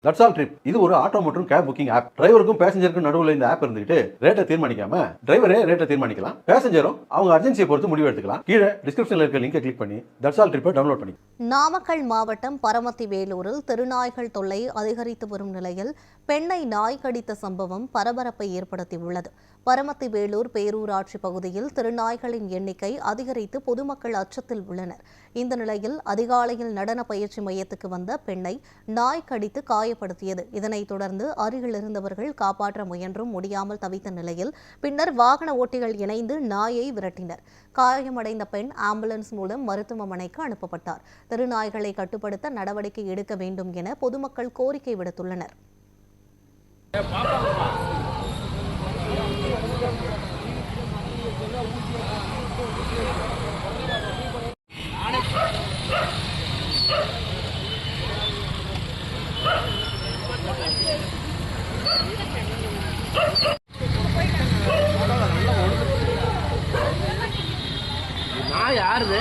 That's all trip. இது ஒரு auto மற்றும் கேப் புக்கிங் ஆப். டிரைவருக்கும் பேசஞ்சருக்கும் நடுவில் இந்த ஆப் இருந்துட்டு ரேட்டை தீர்மானிக்காம டிரைவரே ரேட்டை தீர்மானிக்கலாம். பேசஞ்சரும் அவங்க அர்ஜென்சியை பொறுத்து முடிவு எடுத்துக்கலாம். கீழே டிஸ்கிரிப்ஷன்ல இருக்க லிங்கை கிளிக் பண்ணி தட்ஸ் ஆல் ட்ரிப்பை டவுன்லோட் பண்ணி. நாமக்கல் மாவட்டம் பரமத்தி வேலூரில் தெருநாய்கள் தொல்லை அதிகரித்து வரும் நிலையில் பெண்ணை நாய் கடித்த சம்பவம் பரபரப்பை ஏற்படுத்தியுள்ளது. பரமத்தி வேலூர் பேரூராட்சி பகுதியில் திருநாய்களின் எண்ணிக்கை அதிகரித்து பொதுமக்கள் அச்சத்தில் உள்ளனர். இந்த நிலையில் அதிகாலையில் நடன பயிற்சி மையத்துக்கு வந்த பெண்ணை நாய் கடித்து காயப்படுத்தியது. இதனைத் தொடர்ந்து அருகில் இருந்தவர்கள் காப்பாற்ற முயன்றும் முடியாமல் தவித்த நிலையில் பின்னர் வாகன ஓட்டிகள் இணைந்து நாயை விரட்டினர். காயமடைந்த பெண் ஆம்புலன்ஸ் மூலம் மருத்துவமனைக்கு அனுப்பப்பட்டார். திருநாய்களை கட்டுப்படுத்த நடவடிக்கை எடுக்க வேண்டும் என பொதுமக்கள் கோரிக்கை விடுத்துள்ளனர். நான் யாருது